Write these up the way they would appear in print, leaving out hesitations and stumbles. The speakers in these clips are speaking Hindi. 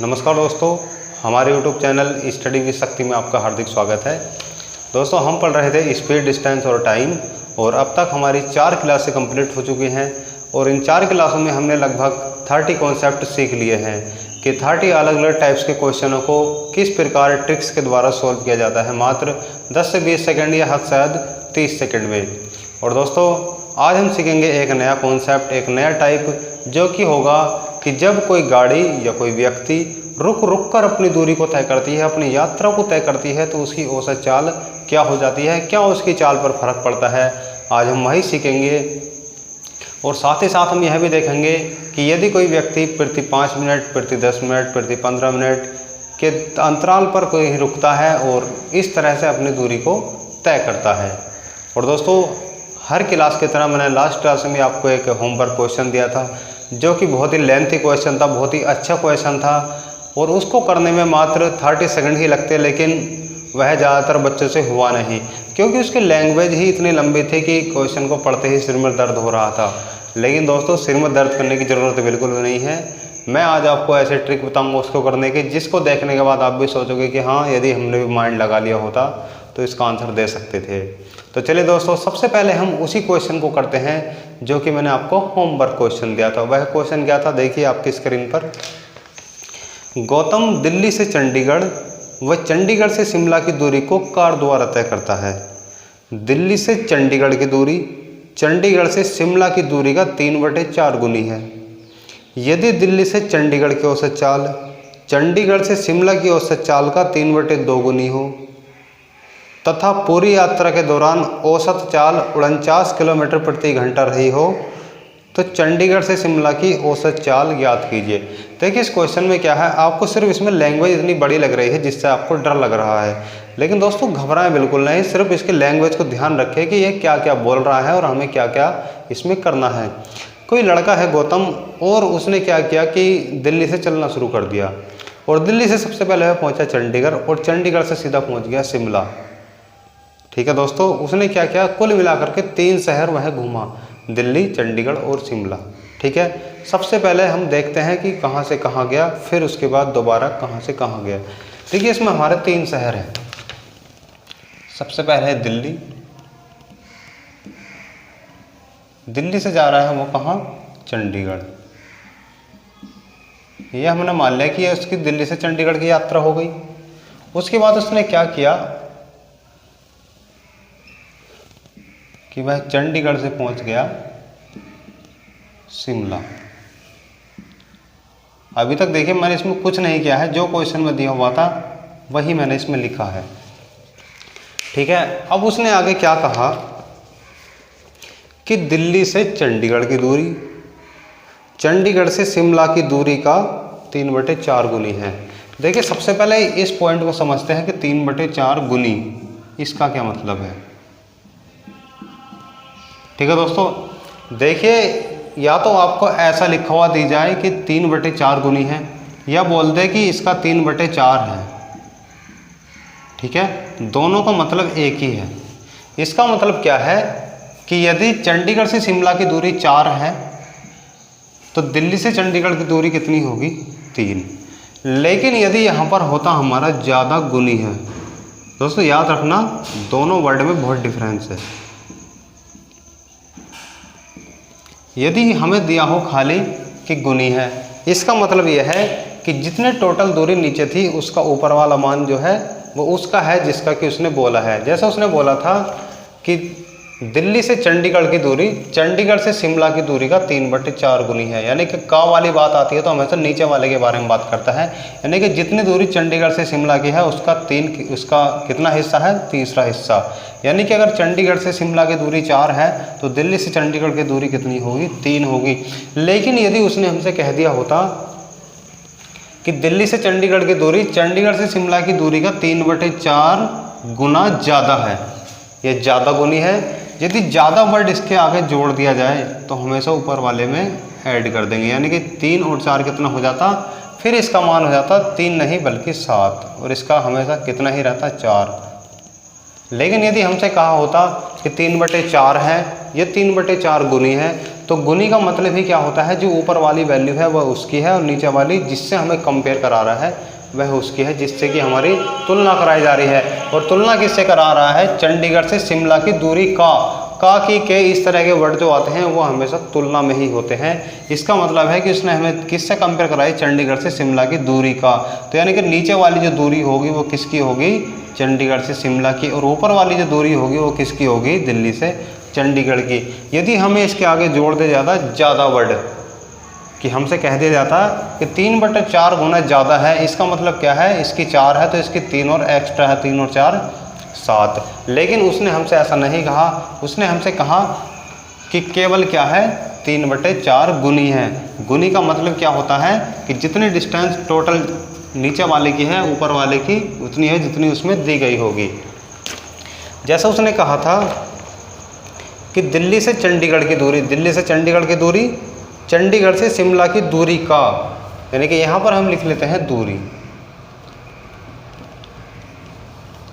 नमस्कार दोस्तों, हमारे YouTube चैनल स्टडी विद शक्ति में आपका हार्दिक स्वागत है। दोस्तों, हम पढ़ रहे थे स्पीड, डिस्टेंस और टाइम, और अब तक हमारी 4 क्लासें कंप्लीट हो चुकी हैं और इन 4 क्लासों में हमने लगभग 30 कॉन्सेप्ट सीख लिए हैं कि 30 अलग अलग टाइप्स के क्वेश्चनों को किस प्रकार ट्रिक्स के द्वारा सॉल्व किया जाता है मात्र 10 से 20 सेकंड या हद शायद 30 सेकंड में। और दोस्तों, आज हम सीखेंगे एक नया कॉन्सेप्ट, एक नया टाइप, जो कि होगा कि जब कोई गाड़ी या कोई व्यक्ति रुक कर अपनी दूरी को तय करती है, अपनी यात्रा को तय करती है, तो उसकी औसत चाल क्या हो जाती है, क्या उसकी चाल पर फर्क पड़ता है। आज हम वही सीखेंगे और साथ ही साथ हम यह भी देखेंगे कि यदि कोई व्यक्ति प्रति 5 मिनट, प्रति 10 मिनट, प्रति 15 मिनट के अंतराल पर कोई रुकता है और इस तरह से अपनी दूरी को तय करता है। और दोस्तों, हर क्लास की तरह मैंने लास्ट क्लास में आपको एक होमवर्क क्वेश्चन दिया था, जो कि बहुत ही लेंथी क्वेश्चन था, बहुत ही अच्छा क्वेश्चन था और उसको करने में मात्र 30 सेकंड ही लगते, लेकिन वह ज़्यादातर बच्चों से हुआ नहीं, क्योंकि उसकी लैंग्वेज ही इतनी लंबी थी कि क्वेश्चन को पढ़ते ही सिर में दर्द हो रहा था। लेकिन दोस्तों, सिर में दर्द करने की ज़रूरत बिल्कुल भी नहीं है। मैं आज आपको ऐसे ट्रिक बताऊँगा उसको करने के, जिसको देखने के बाद आप भी सोचोगे कि हाँ, यदि हमने भी माइंड लगा लिया होता तो इसका आंसर दे सकते थे। तो चलिए दोस्तों, सबसे पहले हम उसी क्वेश्चन को करते हैं जो कि मैंने आपको होमवर्क क्वेश्चन दिया था। वह क्वेश्चन क्या था, देखिए आपकी स्क्रीन पर। गौतम दिल्ली से चंडीगढ़ व चंडीगढ़ से शिमला की दूरी को कार द्वारा तय करता है। दिल्ली से चंडीगढ़ की दूरी चंडीगढ़ से शिमला की दूरी का 3/4 गुनी है। यदि दिल्ली से चंडीगढ़ की औसत चाल चंडीगढ़ से शिमला की औसत चाल का 3/2 गुनी हो तथा पूरी यात्रा के दौरान औसत चाल 49 किलोमीटर प्रति घंटा रही हो, तो चंडीगढ़ से शिमला की औसत चाल ज्ञात कीजिए। देखिए, इस क्वेश्चन में क्या है, आपको सिर्फ इसमें लैंग्वेज इतनी बड़ी लग रही है जिससे आपको डर लग रहा है, लेकिन दोस्तों घबराएं बिल्कुल नहीं। सिर्फ इसके लैंग्वेज को ध्यान रखें कि ये क्या क्या बोल रहा है और हमें क्या क्या इसमें करना है। कोई लड़का है गौतम, और उसने क्या किया कि दिल्ली से चलना शुरू कर दिया और दिल्ली से सबसे पहले वह पहुँचा चंडीगढ़ और चंडीगढ़ से सीधा पहुँच गया शिमला। ठीक है दोस्तों, उसने क्या किया, कुल मिलाकर के 3 शहर वह घूमा, दिल्ली, चंडीगढ़ और शिमला। ठीक है, सबसे पहले हम देखते हैं कि कहाँ से कहाँ गया, फिर उसके बाद दोबारा कहाँ से कहाँ गया। देखिए, इसमें हमारे 3 शहर हैं। सबसे पहले है दिल्ली। दिल्ली से जा रहा है वो कहाँ, चंडीगढ़। ये हमने मान लिया कि उसकी दिल्ली से चंडीगढ़ की यात्रा हो गई। उसके बाद उसने क्या किया कि वह चंडीगढ़ से पहुंच गया शिमला। अभी तक देखिए, मैंने इसमें कुछ नहीं किया है, जो क्वेश्चन में दिया हुआ था वही मैंने इसमें लिखा है। ठीक है, अब उसने आगे क्या कहा कि दिल्ली से चंडीगढ़ की दूरी चंडीगढ़ से शिमला की दूरी का 3/4 गुनी है। देखिए, सबसे पहले इस पॉइंट को समझते हैं कि 3/4 गुनी, इसका क्या मतलब है। ठीक है दोस्तों, देखिए, या तो आपको ऐसा लिखा हुआ दी जाए कि 3/4 गुनी है, या बोल दे कि इसका 3/4 है। ठीक है, दोनों का मतलब एक ही है। इसका मतलब क्या है कि यदि चंडीगढ़ से शिमला की दूरी 4 है, तो दिल्ली से चंडीगढ़ की दूरी कितनी होगी, 3। लेकिन यदि यहाँ पर होता हमारा ज़्यादा गुनी है, दोस्तों याद रखना, दोनों वर्ड में बहुत डिफरेंस है। यदि हमें दिया हो खाली कि गुनी है, इसका मतलब यह है कि जितने टोटल दूरी नीचे थी उसका ऊपर वाला मान जो है वो उसका है जिसका कि उसने बोला है। जैसा उसने बोला था कि दिल्ली से चंडीगढ़ की दूरी चंडीगढ़ से शिमला की दूरी का 3/4 गुनी है, यानी कि का वाली बात आती है तो हमेशा नीचे वाले के बारे में बात करता है। यानी कि जितनी दूरी चंडीगढ़ से शिमला की है उसका कितना हिस्सा है, तीसरा हिस्सा। यानी कि अगर चंडीगढ़ से शिमला की दूरी 4 है तो दिल्ली से चंडीगढ़ की दूरी कितनी होगी, 3 होगी। लेकिन यदि उसने हमसे कह दिया होता कि दिल्ली से चंडीगढ़ की दूरी चंडीगढ़ से शिमला की दूरी का 3/4 गुना ज़्यादा है, ये ज़्यादा गुनी है। यदि ज़्यादा वर्ड इसके आगे जोड़ दिया जाए तो हमेशा ऊपर वाले में ऐड कर देंगे, यानी कि 3 और 4 कितना हो जाता, फिर इसका मान हो जाता 3 नहीं बल्कि 7, और इसका हमेशा कितना ही रहता, 4। लेकिन यदि हमसे कहा होता कि 3/4 है, ये 3/4 गुनी है, तो तो गुनी का मतलब ही क्या होता है, जो ऊपर वाली वैल्यू है वह उसकी है और नीचे वाली जिससे हमें कंपेयर करा रहा है वह उसकी है, जिससे कि हमारी तुलना कराई जा रही है। और तुलना किससे करा रहा है, चंडीगढ़ से शिमला की दूरी का की के इस तरह के वर्ड जो आते हैं वो हमेशा तुलना में ही होते हैं। इसका मतलब है कि उसने हमें किससे कंपेयर कराई, चंडीगढ़ से शिमला की दूरी का। तो यानी कि नीचे वाली जो दूरी होगी वो किसकी होगी, चंडीगढ़ से शिमला की, और ऊपर वाली जो दूरी होगी वो किसकी होगी, दिल्ली से चंडीगढ़ की। यदि हमें इसके आगे जोड़ दे ज़्यादा वर्ड कि हमसे कह दिया जाता कि 3/4 गुना ज़्यादा है, इसका मतलब क्या है, इसकी 4 है तो इसकी 3 और एक्स्ट्रा है, 3 और 4 7। लेकिन उसने हमसे ऐसा नहीं कहा, उसने हमसे कहा कि केवल क्या है, 3/4 गुनी है। गुनी का मतलब क्या होता है कि जितनी डिस्टेंस टोटल नीचे वाले की है ऊपर वाले की उतनी है जितनी उसमें दी गई होगी। जैसा उसने कहा था कि दिल्ली से चंडीगढ़ की दूरी, दिल्ली से चंडीगढ़ की दूरी, चंडीगढ़ से शिमला की दूरी का, यानी कि यहाँ पर हम लिख लेते हैं दूरी,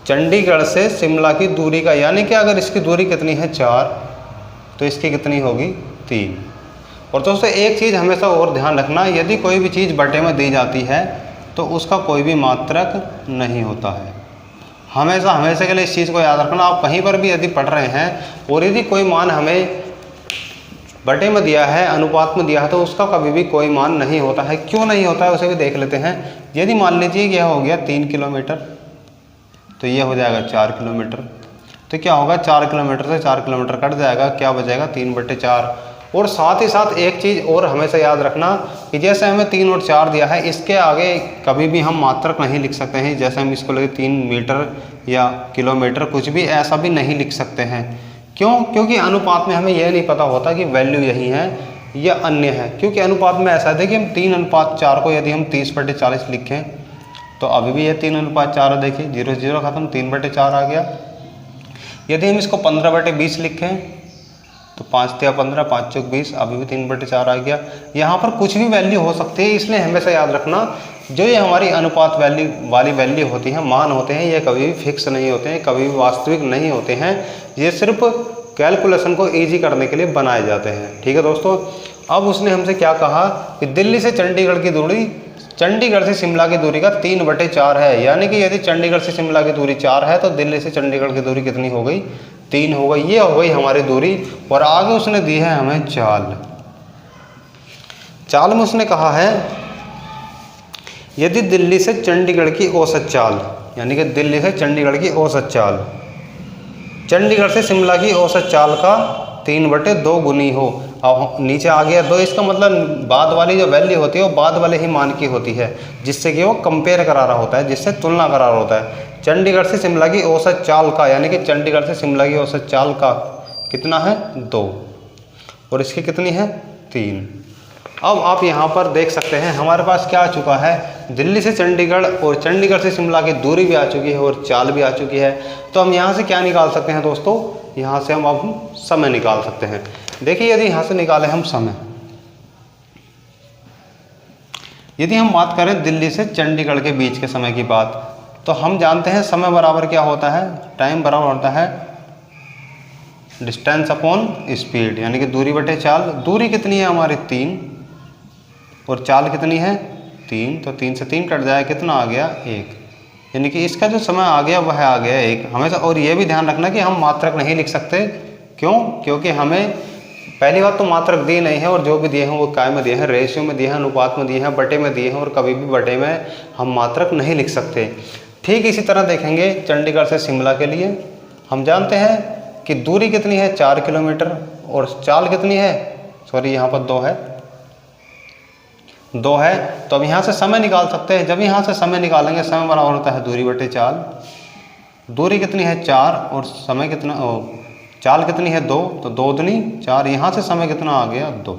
चंडीगढ़ से शिमला की दूरी का, यानी कि अगर इसकी दूरी कितनी है 4 तो इसकी कितनी होगी 3। और दोस्तों एक चीज़ हमेशा और ध्यान रखना, यदि कोई भी चीज़ बटे में दी जाती है तो उसका कोई भी मात्रक नहीं होता है। हमेशा के लिए इस चीज़ को याद रखना। आप कहीं पर भी यदि पढ़ रहे हैं और यदि कोई मान हमें बटे में दिया है, अनुपात में दिया है, तो उसका कभी भी कोई मान नहीं होता है। क्यों नहीं होता है उसे भी देख लेते हैं। यदि मान लीजिए यह हो गया 3 किलोमीटर तो यह हो जाएगा 4 किलोमीटर, तो क्या होगा 4 किलोमीटर से 4 किलोमीटर कट जाएगा, क्या बचेगा 3/4। और साथ ही साथ एक चीज़ और हमेशा याद रखना कि जैसे हमें 3 और 4 दिया है, इसके आगे कभी भी हम मात्रक नहीं लिख सकते हैं। जैसे हम इसको लेके 3 मीटर या किलोमीटर कुछ भी ऐसा भी नहीं लिख सकते हैं। क्यों? क्योंकि अनुपात में हमें यह नहीं पता होता कि वैल्यू यही है या अन्य है। क्योंकि अनुपात में ऐसा है कि हम 3:4 को यदि हम 30/40 लिखें तो अभी भी यह 3:4 है। देखिए 0 0 खत्म, 3/4 आ गया। यदि हम इसको 15/20 लिखें तो 5 × 15 5 × 20, अभी भी 3/4 आ गया। यहाँ पर कुछ भी वैल्यू हो सकती है, इसलिए हमेशा याद रखना जो ये हमारी अनुपात वाली वैल्यू होती है, मान होते हैं, ये कभी भी फिक्स नहीं होते हैं, कभी भी वास्तविक नहीं होते हैं। ये सिर्फ कैलकुलेशन को ईजी करने के लिए बनाए जाते हैं। ठीक है दोस्तों। अब उसने हमसे क्या कहा कि दिल्ली से चंडीगढ़ की दूरी, चंडीगढ़ से शिमला की दूरी का 3/4 है। यानी कि यदि चंडीगढ़ से शिमला की दूरी 4 है तो दिल्ली से चंडीगढ़ की दूरी कितनी हो गई, 3 हो गई। ये हो गई हमारी दूरी। और आगे उसने दी है हमें चाल। चाल में उसने कहा है यदि दिल्ली से चंडीगढ़ की औसत चाल, यानी कि दिल्ली से चंडीगढ़ की औसत चाल चंडीगढ़ से शिमला की औसत चाल का 3/2 गुनी हो। अब नीचे आ गया 2, इसका मतलब बाद वाली जो वैल्यू होती है वो बाद वाले ही मान की होती है, जिससे कि वो कंपेयर करा रहा होता है, जिससे तुलना करा रहा होता है। चंडीगढ़ से शिमला की औसत चाल का, यानी कि चंडीगढ़ से शिमला की औसत चाल का कितना है 2 और इसकी कितनी है 3। अब आप यहाँ पर देख सकते हैं हमारे पास क्या आ चुका है, दिल्ली से चंडीगढ़ और चंडीगढ़ से शिमला की दूरी भी आ चुकी है और चाल भी आ चुकी है। तो हम यहाँ से क्या निकाल सकते हैं दोस्तों, यहाँ से हम अब समय निकाल सकते हैं। देखिए यदि यहाँ से निकालें हम समय, यदि हम बात करें दिल्ली से चंडीगढ़ के बीच के समय की बात, तो हम जानते हैं समय बराबर क्या होता है, टाइम बराबर होता है डिस्टेंस अपॉन स्पीड, यानी कि दूरी बटे चाल। दूरी कितनी है हमारी 3 और चाल कितनी है 3, तो 3 से 3 कट जाए, कितना आ गया 1, यानी कि इसका जो समय आ गया वह आ गया 1 हमेशा। और ये भी ध्यान रखना कि हम मात्रक नहीं लिख सकते। क्यों? क्योंकि हमें पहली बात तो मात्रक दी नहीं है और जो भी दिए हैं वो काय में दिए हैं, रेशियो में दिए हैं, अनुपात में दिए हैं, बटे में दिए हैं, और कभी भी बटे में हम मात्रक नहीं लिख सकते। ठीक इसी तरह देखेंगे चंडीगढ़ से शिमला के लिए। हम जानते हैं कि दूरी कितनी है 4 किलोमीटर और चाल कितनी है, सॉरी यहाँ पर 2 है। तो अब यहाँ से समय निकाल सकते हैं। जब यहाँ से समय निकालेंगे, समय बराबर होता है दूरी बटे चाल। दूरी कितनी है 4 और समय कितना, चाल कितनी है 2, तो 2 दूनी 4, यहाँ से समय कितना आ गया 2।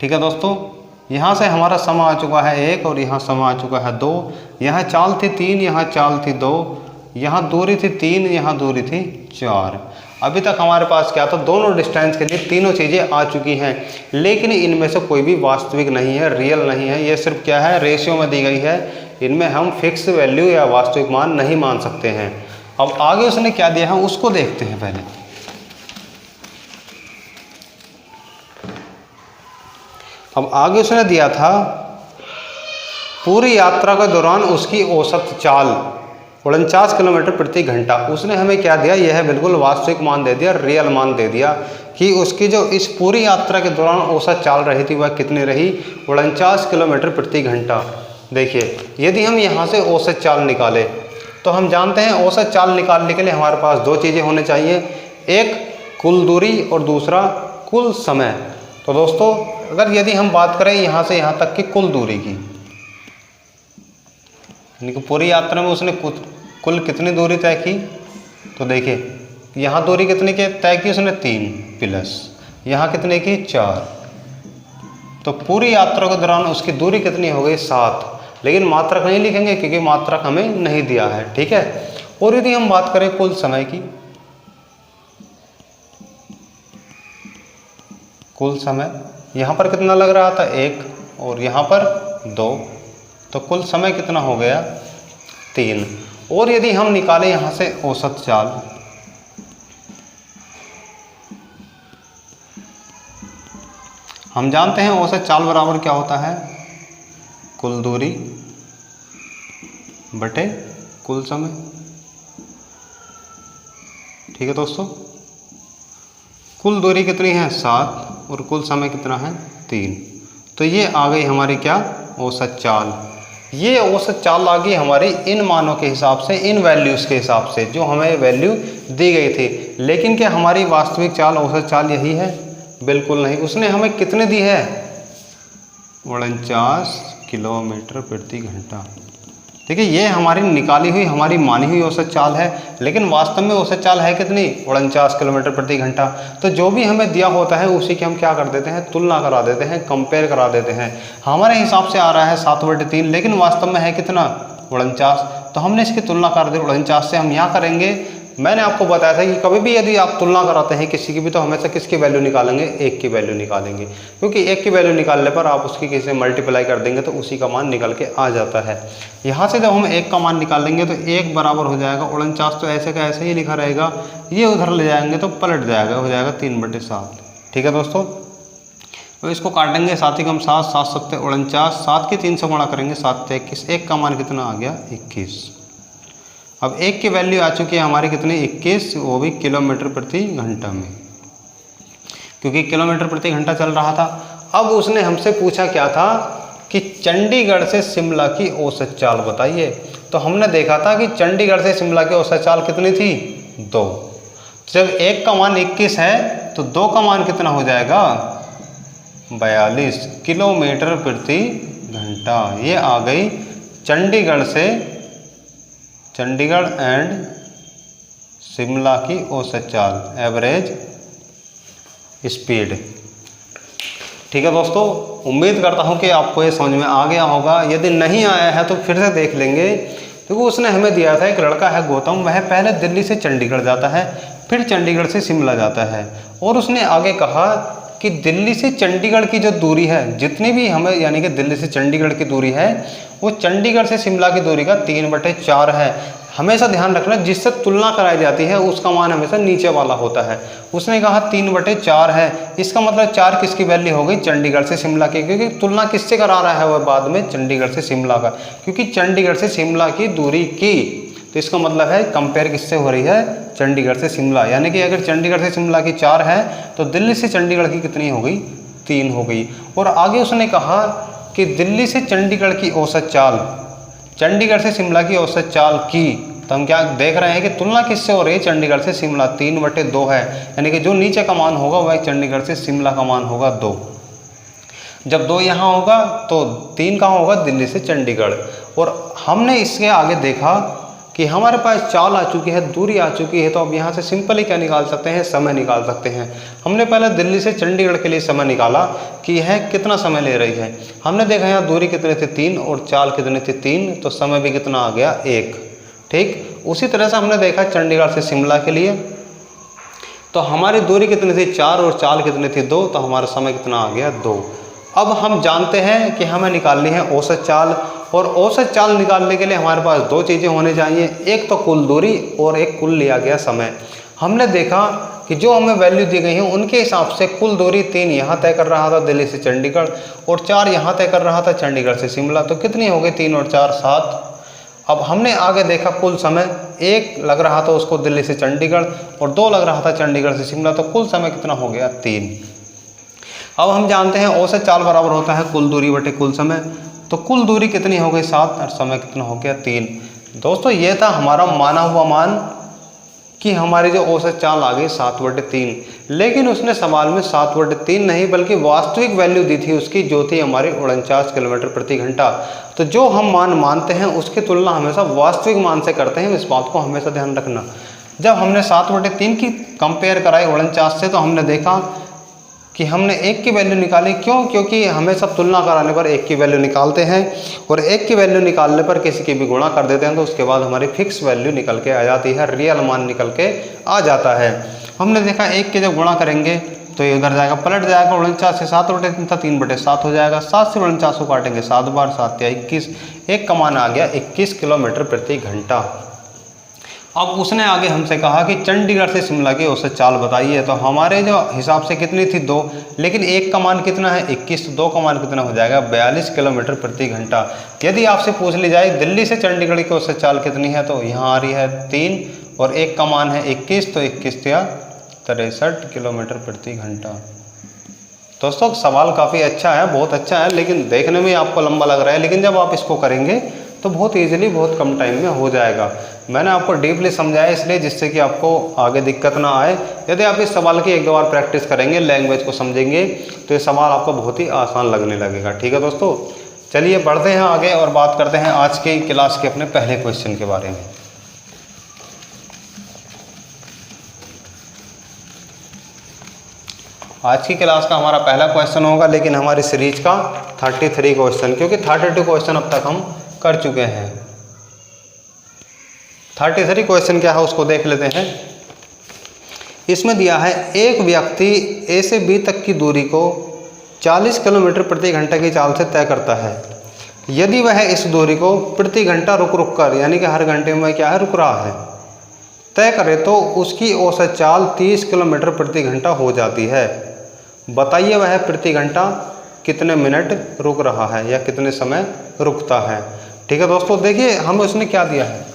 ठीक है दोस्तों, यहाँ से हमारा समय आ चुका है 1 और यहाँ समय आ चुका है 2। यहाँ चाल थी 3, यहाँ चाल थी 2, यहाँ दूरी थी 3, यहाँ दूरी थी 4। अभी तक हमारे पास क्या था, दोनों डिस्टेंस के लिए तीनों चीज़ें आ चुकी हैं, लेकिन इनमें से कोई भी वास्तविक नहीं है, रियल नहीं है। ये सिर्फ क्या है, रेशियो में दी गई है। इनमें हम फिक्स वैल्यू या वास्तविक मान नहीं मान सकते हैं। अब आगे उसने क्या दिया है उसको देखते हैं पहले। अब आगे उसने दिया था पूरी यात्रा के दौरान उसकी औसत चाल 49 किलोमीटर प्रति घंटा। उसने हमें क्या दिया, यह बिल्कुल वास्तविक मान दे दिया, रियल मान दे दिया कि उसकी जो इस पूरी यात्रा के दौरान औसत चाल रही थी वह कितनी रही, 49 किलोमीटर प्रति घंटा। देखिए यदि हम यहाँ से औसत चाल निकालें तो हम जानते हैं औसत चाल निकालने के लिए हमारे पास दो चीज़ें होनी चाहिए, एक कुल दूरी और दूसरा कुल समय। तो दोस्तों अगर यदि हम बात करें यहाँ से यहाँ तक की कुल दूरी की, यानी कि पूरी यात्रा में उसने कुल कितनी दूरी तय की, तो देखिए यहाँ दूरी कितनी की तय की उसने 3 प्लस यहाँ कितने की 4, तो पूरी यात्रा के दौरान उसकी दूरी कितनी हो गई 7। लेकिन मात्रक नहीं लिखेंगे क्योंकि मात्रक हमें नहीं दिया है, ठीक है। और यदि हम बात करें कुल समय की, कुल समय यहाँ पर कितना लग रहा था 1 और यहाँ पर 2, तो कुल समय कितना हो गया 3। और यदि हम निकालें यहाँ से औसत चाल, हम जानते हैं औसत चाल बराबर क्या होता है, कुल दूरी बटे कुल समय, ठीक है दोस्तों। कुल दूरी कितनी है 7 और कुल समय कितना है 3, तो ये आ गई हमारी क्या औसत चाल। ये औसत चाल आ गई हमारी इन मानों के हिसाब से, इन वैल्यूज़ के हिसाब से जो हमें वैल्यू दी गई थी। लेकिन क्या हमारी वास्तविक चाल औसत चाल यही है, बिल्कुल नहीं। उसने हमें कितने दी है 49 किलोमीटर प्रति घंटा। देखिए ये हमारी निकाली हुई, हमारी मानी हुई औसत चाल है, लेकिन वास्तव में औसत चाल है कितनी 49 किलोमीटर प्रति घंटा। तो जो भी हमें दिया होता है उसी की हम क्या कर देते हैं, तुलना करा देते हैं, कंपेयर करा देते हैं। हमारे हिसाब से आ रहा है 7/3, लेकिन वास्तव में है कितना 49, तो हमने इसकी तुलना कर दी 49 से। हम यहाँ करेंगे, मैंने आपको बताया था कि कभी भी यदि आप तुलना कराते हैं किसी की भी तो हमेशा किसकी वैल्यू निकालेंगे, 1 की वैल्यू निकालेंगे, क्योंकि 1 की वैल्यू निकालने पर आप उसकी किसी से मल्टीप्लाई कर देंगे तो उसी का मान निकल के आ जाता है। यहाँ से जब हम 1 का मान निकालेंगे तो 1 बराबर हो जाएगा 49, तो ऐसे का ऐसे ही लिखा रहेगा, ये उधर ले जाएंगे तो पलट जाएगा, हो जाएगा 3/7। ठीक है दोस्तों, तो इसको काटेंगे 7 कम 7, 7 7 49, 7 की 3 से गुणा करेंगे 7 से 21, 1 का मान कितना आ गया 21। अब 1 की वैल्यू आ चुकी है हमारी कितनी 21, वो भी किलोमीटर प्रति घंटा में, क्योंकि किलोमीटर प्रति घंटा चल रहा था। अब उसने हमसे पूछा क्या था कि चंडीगढ़ से शिमला की औसत चाल बताइए। तो हमने देखा था कि चंडीगढ़ से शिमला की औसत चाल कितनी थी 2। जब 1 का मान 21 है तो 2 का मान कितना हो जाएगा 42 किलोमीटर प्रति घंटा। ये आ गई चंडीगढ़ एंड शिमला की औसत चाल, एवरेज स्पीड। ठीक है दोस्तों, उम्मीद करता हूँ कि आपको ये समझ में आ गया होगा। यदि नहीं आया है तो फिर से देख लेंगे, क्योंकि उसने हमें दिया था एक लड़का है गौतम, वह पहले दिल्ली से चंडीगढ़ जाता है, फिर चंडीगढ़ से शिमला जाता है, और उसने आगे कहा कि दिल्ली से चंडीगढ़ की जो दूरी है, जितनी भी हमें यानी कि दिल्ली से चंडीगढ़ की दूरी है वो चंडीगढ़ से शिमला की दूरी का 3/4 है। हमेशा ध्यान रखना जिससे तुलना कराई जाती है उसका मान हमेशा नीचे वाला होता है। उसने कहा 3/4 है, इसका मतलब 4 किसकी वैल्यू हो गई चंडीगढ़ से शिमला की, क्योंकि तुलना किससे करा रहा है वह बाद में चंडीगढ़ से शिमला का, क्योंकि चंडीगढ़ से शिमला की दूरी की, तो इसका मतलब है कंपेयर किससे हो रही है चंडीगढ़ से शिमला। यानी कि अगर चंडीगढ़ से शिमला की 4 है तो दिल्ली से चंडीगढ़ की कितनी हो गई 3 हो गई। और आगे उसने कहा कि दिल्ली से चंडीगढ़ की औसत चाल, चंडीगढ़ से शिमला की औसत चाल की, तो हम क्या देख रहे हैं कि तुलना किससे हो रही है चंडीगढ़ से शिमला, 3/2 है, यानी कि जो नीचे का मान होगा वह चंडीगढ़ से शिमला का मान होगा 2। जब 2 यहाँ होगा तो 3 कहाँ होगा दिल्ली से चंडीगढ़। और हमने इसके आगे देखा कि हमारे पास चाल आ चुकी है, दूरी आ चुकी है, तो अब यहाँ से सिंपल ही क्या निकाल सकते हैं, समय निकाल सकते हैं। हमने पहले दिल्ली से चंडीगढ़ के लिए समय निकाला कि यह कितना समय ले रही है। हमने देखा यहाँ दूरी कितनी थी 3 और चाल कितनी थी 3, तो समय भी कितना आ गया 1। ठीक, उसी तरह से हमने देखा चंडीगढ़ से शिमला के लिए, तो हमारी दूरी कितनी थी 4 और चाल कितनी थी 2, तो हमारा समय कितना आ गया 2। अब हम जानते हैं कि हमें निकालनी है औसत चाल, और औसत चाल निकालने के लिए हमारे पास 2 चीज़ें होनी चाहिए, एक तो कुल दूरी और एक कुल लिया गया समय। हमने देखा कि जो हमें वैल्यू दी गई है उनके हिसाब से कुल दूरी 3 यहाँ तय कर रहा था दिल्ली से चंडीगढ़ और 4 यहाँ तय कर रहा था चंडीगढ़ से शिमला। तो कितनी हो गई 3 और 4 7। अब हमने आगे देखा कुल समय 1 लग रहा था उसको दिल्ली से चंडीगढ़ और 2 लग रहा था चंडीगढ़ से शिमला। तो कुल समय कितना हो गया 3। अब हम जानते हैं औसत चाल बराबर होता है कुल दूरी बटे कुल समय। तो कुल दूरी कितनी हो गई 7 और समय कितना हो गया 3। दोस्तों ये था हमारा माना हुआ मान कि हमारी जो औसत चाल आ गई 7/3। लेकिन उसने सवाल में 7/3 नहीं बल्कि वास्तविक वैल्यू दी थी उसकी, जो थी हमारी 49 किलोमीटर प्रति घंटा। तो जो हम मान मानते हैं उसकी तुलना हमेशा वास्तविक मान से करते हैं, इस बात को हमेशा ध्यान रखना। जब हमने 7/3 की कंपेयर कराई 49 से तो हमने देखा कि हमने 1 की वैल्यू निकाली। क्यों? क्योंकि हमेशा तुलना कराने पर 1 की वैल्यू निकालते हैं और 1 की वैल्यू निकालने पर किसी की भी गुणा कर देते हैं तो उसके बाद हमारी फिक्स वैल्यू निकल के आ जाती है, रियल मान निकल के आ जाता है। हमने देखा 1 के जब गुणा करेंगे तो ये उधर जाएगा, पलट जाएगा, 49 से 7/3 था 3/7 हो जाएगा। 7 से 49 को काटेंगे 7 बार, 7 या 21, 1 का मान आ गया 21 किलोमीटर प्रति घंटा। अब उसने आगे हमसे कहा कि चंडीगढ़ से शिमला की औसत चाल बताइए। तो हमारे जो हिसाब से कितनी थी 2, लेकिन 1 का मान कितना है 21, तो 2 का मान कितना हो जाएगा 42 किलोमीटर प्रति घंटा। यदि आपसे पूछ ली जाए दिल्ली से चंडीगढ़ की औसत चाल कितनी है तो यहाँ आ रही है 3 और 1 का मान है 21, तो 21 या 63 किलोमीटर प्रति घंटा। दोस्तों सवाल काफ़ी अच्छा है, बहुत अच्छा है, लेकिन देखने में आपको लंबा लग रहा है, लेकिन जब आप इसको करेंगे तो बहुत इजीली बहुत कम टाइम में हो जाएगा। मैंने आपको डीपली समझाया इसलिए जिससे कि आपको आगे दिक्कत ना आए। यदि आप इस सवाल की 1-2 बार प्रैक्टिस करेंगे, लैंग्वेज को समझेंगे, तो ये सवाल आपको बहुत ही आसान लगने लगेगा। ठीक है दोस्तों, चलिए बढ़ते हैं आगे और बात करते हैं आज की क्लास के अपने पहले क्वेश्चन के बारे में। आज की क्लास का हमारा पहला क्वेश्चन होगा, लेकिन हमारी सीरीज का 33 क्वेश्चन, क्योंकि 32 क्वेश्चन अब तक हम कर चुके हैं। 33 क्वेश्चन क्या है उसको देख लेते हैं। इसमें दिया है एक व्यक्ति ए से बी तक की दूरी को 40 किलोमीटर प्रति घंटा की चाल से तय करता है। यदि वह इस दूरी को प्रति घंटा रुक रुक कर, यानी कि हर घंटे में क्या है रुक रहा है, तय करे तो उसकी औसत चाल 30 किलोमीटर प्रति घंटा हो जाती है। बताइए वह प्रति घंटा कितने मिनट रुक रहा है या कितने समय रुकता है। ठीक है दोस्तों, देखिए हमें उसने क्या दिया है,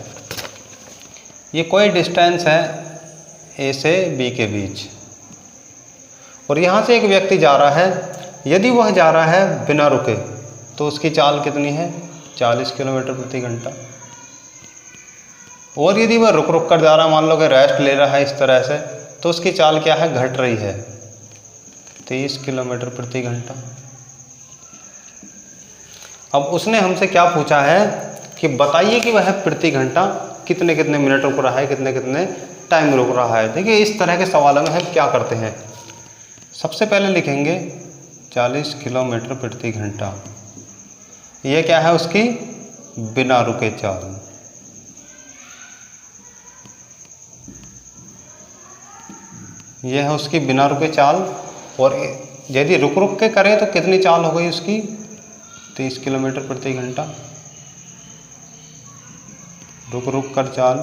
ये कोई डिस्टेंस है ए से बी के बीच और यहाँ से एक व्यक्ति जा रहा है। यदि वह जा रहा है बिना रुके तो उसकी चाल कितनी है 40 किलोमीटर प्रति घंटा। और यदि वह रुक रुक कर जा रहा है, मान लो कि रेस्ट ले रहा है इस तरह से, तो उसकी चाल क्या है घट रही है 30 किलोमीटर प्रति घंटा। अब उसने हमसे क्या पूछा है कि बताइए कि वह प्रति घंटा कितने कितने मिनट रुक रहा है, कितने कितने टाइम रुक रहा है। देखिए इस तरह के सवालों में हम क्या करते हैं, सबसे पहले लिखेंगे 40 किलोमीटर प्रति घंटा। ये क्या है उसकी बिना रुके चाल। यह है उसकी बिना रुके चाल। और यदि रुक रुक के करें तो कितनी चाल हो गई उसकी 30 किलोमीटर प्रति घंटा। रुक रुक कर चाल।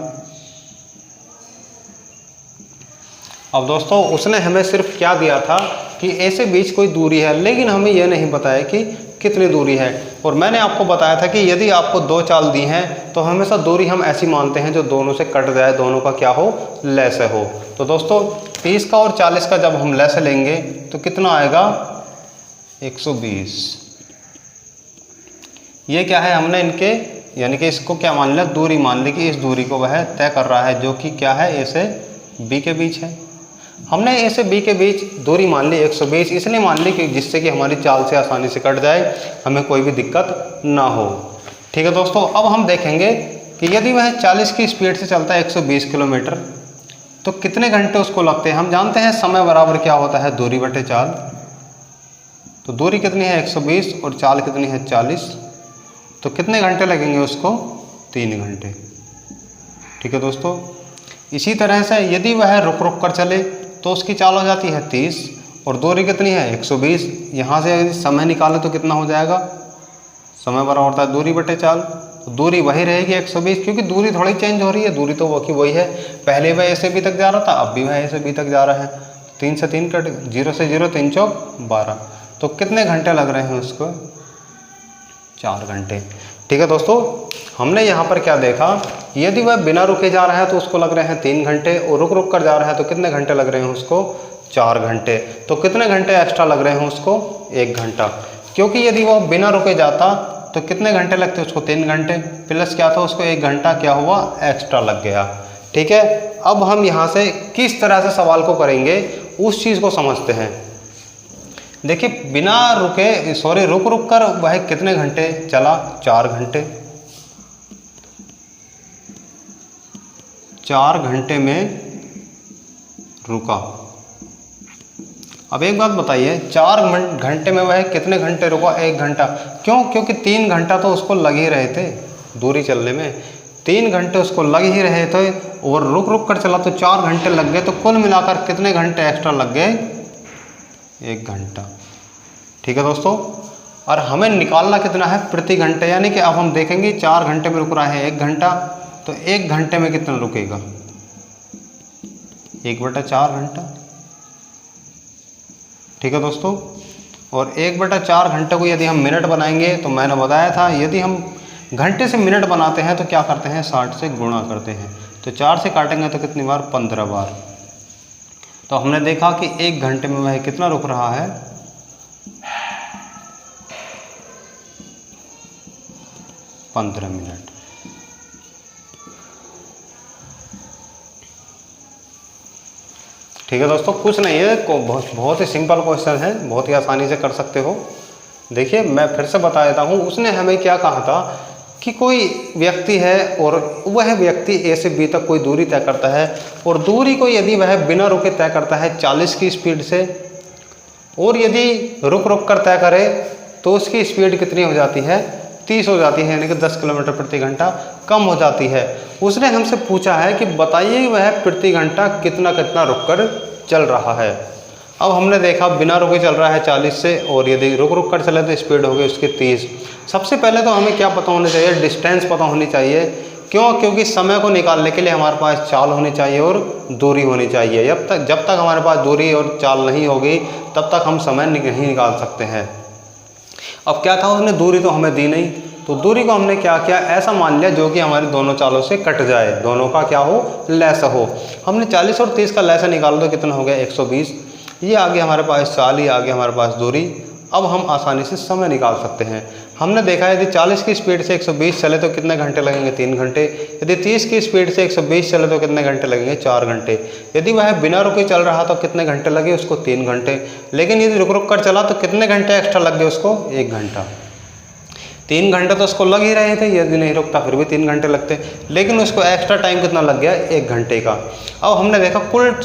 अब दोस्तों उसने हमें सिर्फ क्या दिया था कि ए से बीच कोई दूरी है, लेकिन हमें यह नहीं बताया कि कितनी दूरी है। और मैंने आपको बताया था कि यदि आपको 2 चाल दी हैं तो हमेशा दूरी हम ऐसी मानते हैं जो दोनों से कट जाए, दोनों का क्या हो लैसे हो। तो दोस्तों 30 का और 40 का जब हम लैसे लेंगे तो कितना आएगा 120। ये क्या है हमने इनके यानी कि इसको क्या मान लिया दूरी मान ली कि इस दूरी को वह तय कर रहा है, जो कि क्या है ए से बी के बीच है। हमने ए से बी के बीच दूरी मान ली 120, इसलिए मान ली कि जिससे कि हमारी चाल से आसानी से कट जाए, हमें कोई भी दिक्कत ना हो। ठीक है दोस्तों, अब हम देखेंगे कि यदि वह 40 की स्पीड से चलता है 120 किलोमीटर तो कितने घंटे उसको लगते हैं। हम जानते हैं समय बराबर क्या होता है दूरी बटे चाल। तो दूरी कितनी है 120 और चाल कितनी है 40, तो कितने घंटे लगेंगे उसको 3 घंटे। ठीक है दोस्तों, इसी तरह से यदि वह रुक रुक कर चले तो उसकी चाल हो जाती है 30 और दूरी कितनी है 120। यहाँ से यदि समय निकाले तो कितना हो जाएगा, समय बराबर होता है दूरी बटे चाल। दूरी वही रहेगी 120, क्योंकि दूरी थोड़ी चेंज हो रही है, दूरी तो वो की वही है। पहले वह ए से बी तक जा रहा था, अब भी वह ए से बी तक जा रहा है। 3 से 3 कट, 0 से 0, 3 चौक 12। तो कितने घंटे लग रहे हैं उसको? 4 घंटे। ठीक है दोस्तों, हमने यहाँ पर क्या देखा, यदि वह बिना रुके जा रहा है तो उसको लग रहे हैं 3 घंटे, और रुक रुक कर जा रहा है तो कितने घंटे लग रहे हैं उसको? 4 घंटे। तो कितने घंटे एक्स्ट्रा लग रहे हैं उसको? 1 घंटा। क्योंकि यदि वो बिना रुके जाता तो कितने घंटे लगते उसको? 3 घंटे, प्लस क्या था उसको 1 घंटा क्या हुआ? एक्स्ट्रा लग गया। ठीक है, अब हम यहाँ से किस तरह से सवाल को करेंगे उस चीज़ को समझते हैं। देखिए, बिना रुके सॉरी रुक रुक कर वह कितने घंटे चला? 4 घंटे। 4 घंटे में रुका। अब एक बात बताइए, 4 घंटे में वह कितने घंटे रुका? 1 घंटा। क्यों? क्योंकि 3 घंटा तो उसको लग ही रहे थे दूरी चलने में, 3 घंटे उसको लग ही रहे थे, और रुक रुक कर चला तो 4 घंटे लग गए। तो कुल मिलाकर कितने घंटे एक्स्ट्रा लग गए? 1 घंटा। ठीक है दोस्तों, और हमें निकालना कितना है? प्रति घंटे। यानी कि अब हम देखेंगे 4 घंटे में रुक रहा है 1 घंटा, तो 1 घंटे में कितना रुकेगा? 1/4 घंटा। ठीक है दोस्तों, और 1/4 घंटे को यदि हम मिनट बनाएंगे तो मैंने बताया था, यदि हम घंटे से मिनट बनाते हैं तो क्या करते हैं? 60 से गुणा करते हैं। तो 4 से काटेंगे तो कितनी बार? 15 बार। तो हमने देखा कि 1 घंटे में वह कितना रुक रहा है? 15 मिनट। ठीक है दोस्तों, कुछ नहीं है, बहुत ही सिंपल क्वेश्चन है, बहुत ही आसानी से कर सकते हो। देखिए, मैं फिर से बता देता हूँ, उसने हमें क्या कहा था कि कोई व्यक्ति है और वह व्यक्ति ए से बी तक कोई दूरी तय करता है, और दूरी को यदि वह बिना रुके तय करता है 40 की स्पीड से, और यदि रुक रुक कर तय करे तो उसकी स्पीड कितनी हो जाती है? 30 हो जाती है, यानी कि 10 किलोमीटर प्रति घंटा कम हो जाती है। उसने हमसे पूछा है कि बताइए वह प्रति घंटा कितना कितना रुक कर चल रहा है। अब हमने देखा बिना रुके चल रहा है 40 से, और यदि रुक रुक कर चले तो स्पीड हो गई उसकी 30। सबसे पहले तो हमें क्या पता होना चाहिए? डिस्टेंस पता होनी चाहिए। क्यों? क्योंकि समय को निकालने के लिए हमारे पास चाल होनी चाहिए और दूरी होनी चाहिए। जब तक हमारे पास दूरी और चाल नहीं होगी तब तक हम समय नहीं निकाल सकते हैं। अब क्या था, उसने दूरी तो हमें दी नहीं, तो दूरी को हमने क्या किया? ऐसा मान लिया जो कि हमारी दोनों चालों से कट जाए, दोनों का क्या हो? लैस हो। हमने 40 और 30 का लैसा निकाल दो, कितना हो गया? 120। ये आ गया हमारे पास चाल, ये आ गया हमारे पास दूरी। अब हम आसानी से समय निकाल सकते हैं। हमने देखा यदि 40 की स्पीड से 120 चले तो कितने घंटे लगेंगे? 3 घंटे। यदि 30 की स्पीड से 120 चले तो कितने घंटे लगेंगे? 4 घंटे। यदि वह बिना रुके चल रहा तो कितने घंटे लगे उसको? 3 घंटे। लेकिन यदि रुक रुक कर चला तो कितने घंटे एक्स्ट्रा लग गए उसको? 1 घंटा। 3 घंटे तो उसको लग ही रहे थे, यदि नहीं रुकता फिर भी 3 घंटे लगते, लेकिन उसको एक्स्ट्रा टाइम कितना लग गया? 1 घंटे का। अब हमने देखा कुल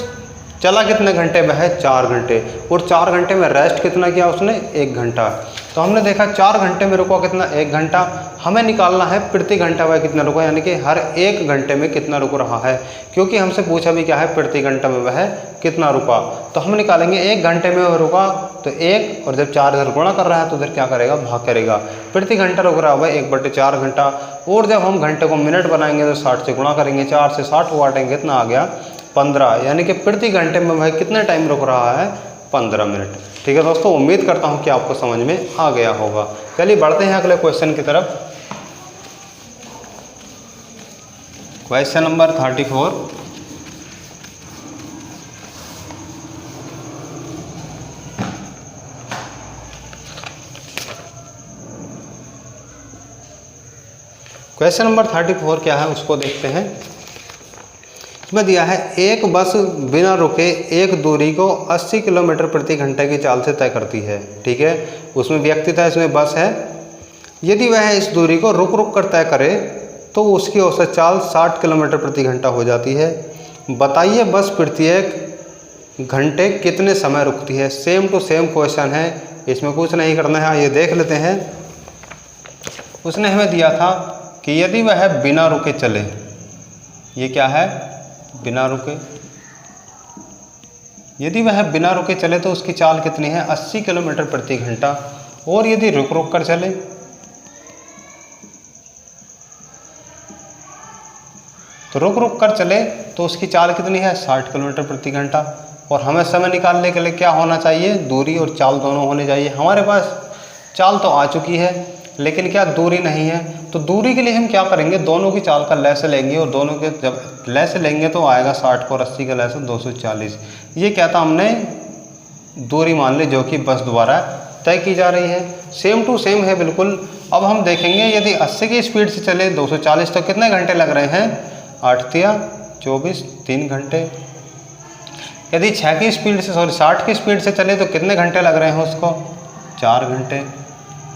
चला कितने घंटे में है? 4 घंटे, और 4 घंटे में रेस्ट कितना किया उसने? 1 घंटा। तो हमने देखा 4 घंटे में रुका कितना? 1 घंटा। हमें निकालना है प्रति घंटा वह कितना रुका, यानी कि हर 1 घंटे में कितना रुक रहा है, क्योंकि हमसे पूछा भी क्या है? प्रति घंटा में वह कितना रुका। तो हम निकालेंगे 1 घंटे में वह रुका तो 1, और जब 4 इधर गुणा कर रहा है तो इधर क्या करेगा? भाग करेगा। प्रति घंटा रुक रहा है 1/4 घंटा, और जब हम घंटे को मिनट बनाएंगे तो 60 से गुणा करेंगे, 4 से 60 को काटेंगे, कितना आ गया? 15। यानी कि प्रति घंटे में वह कितने टाइम रुक रहा है? 15 मिनट। ठीक है दोस्तों, उम्मीद करता हूं कि आपको समझ में आ गया होगा। चलिए बढ़ते हैं अगले क्वेश्चन की तरफ। Question number 34। क्वेश्चन नंबर 34 क्या है उसको देखते हैं। इसमें दिया है एक बस बिना रुके एक दूरी को 80 किलोमीटर प्रति घंटे की चाल से तय करती है। ठीक है, उसमें व्यक्ति था, इसमें बस है। यदि वह इस दूरी को रुक रुक कर तय करे तो उसकी औसत चाल 60 किलोमीटर प्रति घंटा हो जाती है। बताइए बस प्रत्येक घंटे कितने समय रुकती है। सेम टू सेम क्वेश्चन है, इसमें कुछ नहीं करना है। ये देख लेते हैं। उसने हमें दिया था कि यदि वह बिना रुके चले, ये क्या है? बिना रुके। यदि वह बिना रुके चले तो उसकी चाल कितनी है? 80 किलोमीटर प्रति घंटा। और यदि रुक रुक कर चले रुक रुक कर चले तो उसकी चाल कितनी है 60 किलोमीटर प्रति घंटा। और हमें समय निकालने के लिए क्या होना चाहिए, दूरी और चाल दोनों होने चाहिए। हमारे पास चाल तो आ चुकी है लेकिन क्या दूरी नहीं है, तो दूरी के लिए हम क्या करेंगे, दोनों की चाल का लैस लेंगे और दोनों के जब लैस लेंगे तो आएगा 60 को 80 का लैस 240। ये क्या था, हमने दूरी मान ली जो कि बस द्वारा तय की जा रही है। सेम टू सेम है बिल्कुल। अब हम देखेंगे यदि 80 की स्पीड से चले 240 तो कितने घंटे लग रहे हैं, 8 तिया 24, 3 घंटे। यदि 6 की स्पीड से 60 की स्पीड से चले तो कितने घंटे लग रहे हैं उसको, 4 घंटे।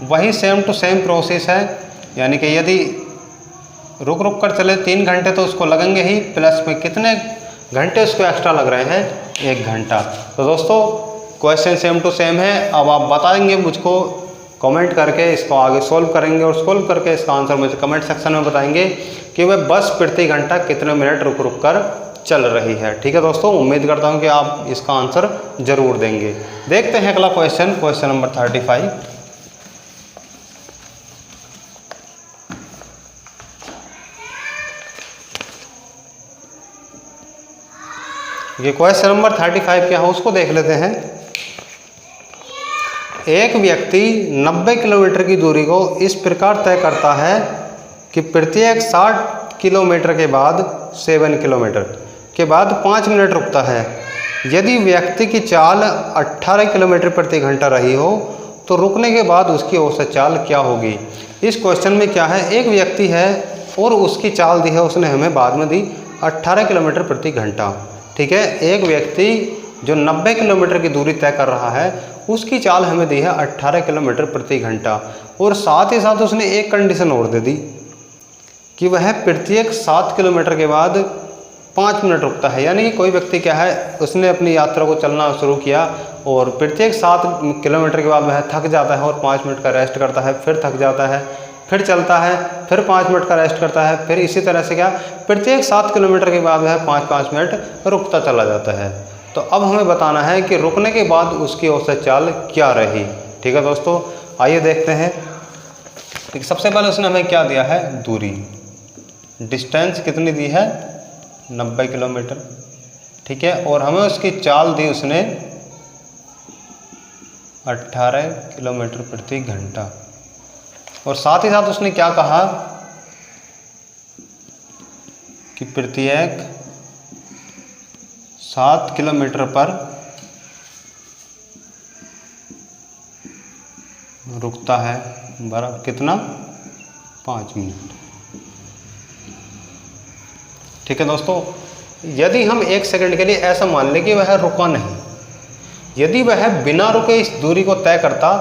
वही सेम टू सेम प्रोसेस है, यानी कि यदि रुक रुक कर चले 3 घंटे तो उसको लगेंगे ही, प्लस में कितने घंटे उसको एक्स्ट्रा लग रहे हैं, 1 घंटा। तो दोस्तों क्वेश्चन सेम टू सेम है। अब आप बताएंगे मुझको कमेंट करके, इसको आगे सोल्व करेंगे और सोल्व करके इसका आंसर मुझे कमेंट सेक्शन में बताएंगे कि वह बस प्रति घंटा कितने मिनट रुक रुक कर चल रही है। ठीक है दोस्तों, उम्मीद करता हूं कि आप इसका आंसर जरूर देंगे। देखते हैं अगला क्वेश्चन, क्वेश्चन नंबर 35। ये क्वेश्चन नंबर 35 क्या है उसको देख लेते हैं। एक व्यक्ति 90 किलोमीटर की दूरी को इस प्रकार तय करता है कि प्रत्येक 60 किलोमीटर के बाद 7 किलोमीटर के बाद 5 मिनट रुकता है। यदि व्यक्ति की चाल 18 किलोमीटर प्रति घंटा रही हो तो रुकने के बाद उसकी औसत चाल क्या होगी। इस क्वेश्चन में क्या है, एक व्यक्ति है और उसकी चाल दी है उसने हमें बाद में दी 18 किलोमीटर प्रति घंटा। ठीक है, एक व्यक्ति जो 90 किलोमीटर की दूरी तय कर रहा है उसकी चाल हमें दी है 18 किलोमीटर प्रति घंटा, और साथ ही साथ उसने एक कंडीशन और दे दी कि वह प्रत्येक 7 किलोमीटर के बाद 5 मिनट रुकता है। यानी कि कोई व्यक्ति क्या है, उसने अपनी यात्रा को चलना शुरू किया और प्रत्येक 7 किलोमीटर के बाद वह थक जाता है और 5 मिनट का रेस्ट करता है, फिर थक जाता है, फिर चलता है, फिर 5 मिनट का रेस्ट करता है, फिर इसी तरह से क्या प्रत्येक 7 किलोमीटर के बाद वह 5-5 मिनट रुकता चला जाता है। तो अब हमें बताना है कि रुकने के बाद उसकी औसत चाल क्या रही। ठीक है दोस्तों, आइए देखते हैं। ठीक, सबसे पहले उसने हमें क्या दिया है, दूरी, डिस्टेंस कितनी दी है, 90 किलोमीटर। ठीक है, और हमें उसकी चाल दी उसने 18 किलोमीटर प्रति घंटा, और साथ ही साथ उसने क्या कहा कि प्रत्येक 7 किलोमीटर पर रुकता है बराबर कितना, 5 मिनट। ठीक है दोस्तों, यदि हम 1 सेकंड के लिए ऐसा मान लें कि वह रुका नहीं, यदि वह बिना रुके इस दूरी को तय करता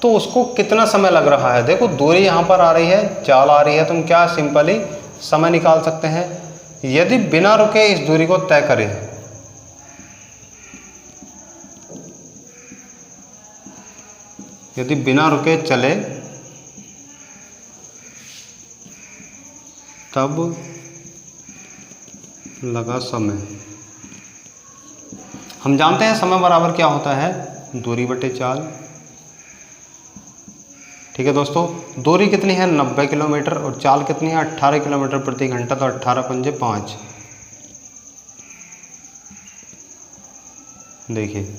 तो उसको कितना समय लग रहा है। देखो दूरी यहाँ पर आ रही है, चाल आ रही है, तुम क्या सिंपली समय निकाल सकते हैं। यदि बिना रुके इस दूरी को तय करें, यदि बिना रुके चले तब लगा समय। हम जानते हैं समय बराबर क्या होता है, दूरी बटे चाल। ठीक है दोस्तों, दूरी कितनी है 90 किलोमीटर और चाल कितनी है 18 किलोमीटर प्रति घंटा, तो 18 पंजे 5। देखिए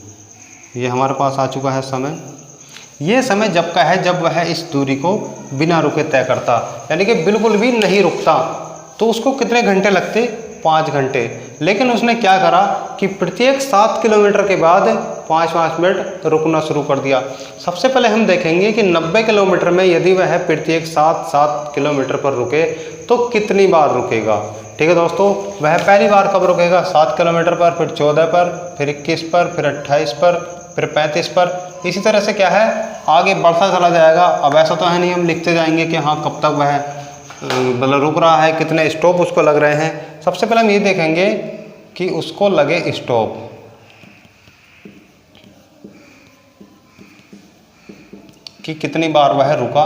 ये हमारे पास आ चुका है समय। ये समय जब का है जब वह इस दूरी को बिना रुके तय करता, यानी कि बिल्कुल भी नहीं रुकता, तो उसको कितने घंटे लगते, 5 घंटे। लेकिन उसने क्या करा कि प्रत्येक 7 किलोमीटर के बाद 5-5 मिनट रुकना शुरू कर दिया। सबसे पहले हम देखेंगे कि 90 किलोमीटर में यदि वह प्रत्येक 7 किलोमीटर पर रुके तो कितनी बार रुकेगा। ठीक है दोस्तों, वह पहली बार कब रुकेगा, 7 किलोमीटर पर, फिर 14 पर, फिर 21 पर, फिर 28 पर, फिर 35 पर। इसी तरह से क्या है आगे बढ़ता चला जाएगा। अब ऐसा तो है नहीं हम लिखते जाएंगे कि हाँ कब तक वह मतलब रुक रहा है, कितने स्टॉप उसको लग रहे हैं। सबसे पहले हम ये देखेंगे कि उसको लगे स्टॉप, कि कितनी बार वह रुका।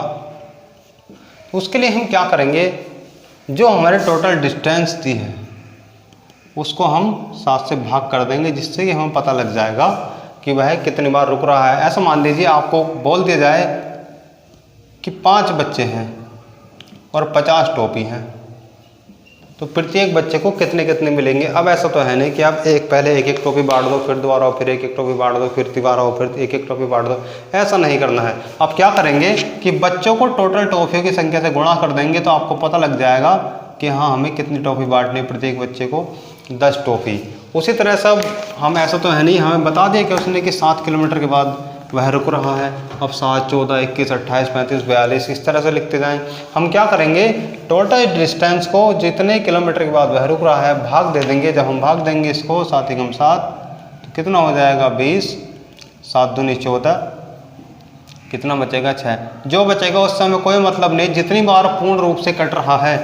उसके लिए हम क्या करेंगे, जो हमारे टोटल डिस्टेंस दी है उसको हम 7 से भाग कर देंगे, जिससे कि हमें पता लग जाएगा कि वह कितनी बार रुक रहा है। ऐसा मान लीजिए आपको बोल दिया जाए कि 5 बच्चे हैं और 50 टोपी हैं, तो प्रत्येक बच्चे को कितने कितने मिलेंगे। अब ऐसा तो है नहीं कि आप पहले एक एक टॉफी बांट दो, फिर दोबारा हो, फिर एक एक टॉफी बांट दो, फिर दोबारा हो, फिर एक एक टॉफी बांट दो, ऐसा नहीं करना है। आप क्या करेंगे कि बच्चों को टोटल टॉफियों की संख्या से गुणा कर देंगे, तो आपको पता लग जाएगा कि हाँ हमें कितनी टॉफी बांटनी है, प्रत्येक बच्चे को 10 टॉफी। उसी तरह सब हम ऐसा तो है नहीं, हमें बता दिया कि उसने कि 7 किलोमीटर के बाद वह रुक रहा है। अब 7, 14, 21, 28, 35, 42 इस तरह से लिखते जाएं। हम क्या करेंगे, टोटल डिस्टेंस को जितने किलोमीटर के बाद वह रुक रहा है भाग दे देंगे। जब हम भाग देंगे इसको 7 एकम 7 तो कितना हो जाएगा 20, 7 दूनी 14, कितना बचेगा 6। जो बचेगा उससे हमें कोई मतलब नहीं, जितनी बार पूर्ण रूप से कट रहा है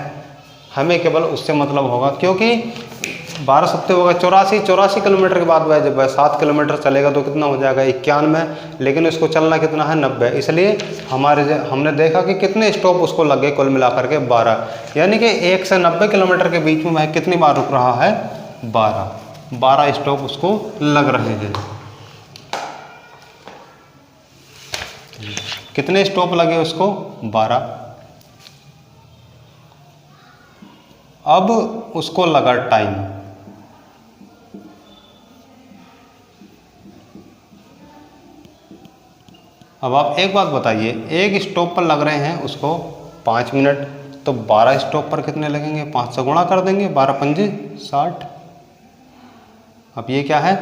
हमें केवल उससे मतलब होगा, क्योंकि 12 सप्ते होगा 84 किलोमीटर के बाद वह जब वह 7 किलोमीटर चलेगा तो कितना हो जाएगा 91, लेकिन उसको चलना कितना है 90। इसलिए हमने देखा कि कितने स्टॉप उसको लगे कुल मिलाकर के 12, यानी कि 1 से 90 किलोमीटर के बीच में वह कितनी बार रुक रहा है 12 स्टॉप उसको लग रहे हैं। कितने स्टॉप लगे उसको 12। अब उसको लगा टाइम। अब आप एक बात बताइए, एक स्टॉप पर लग रहे हैं उसको 5 मिनट, तो 12 स्टॉप पर कितने लगेंगे, 5 से गुणा कर देंगे, 12 पंजे 60। अब ये क्या है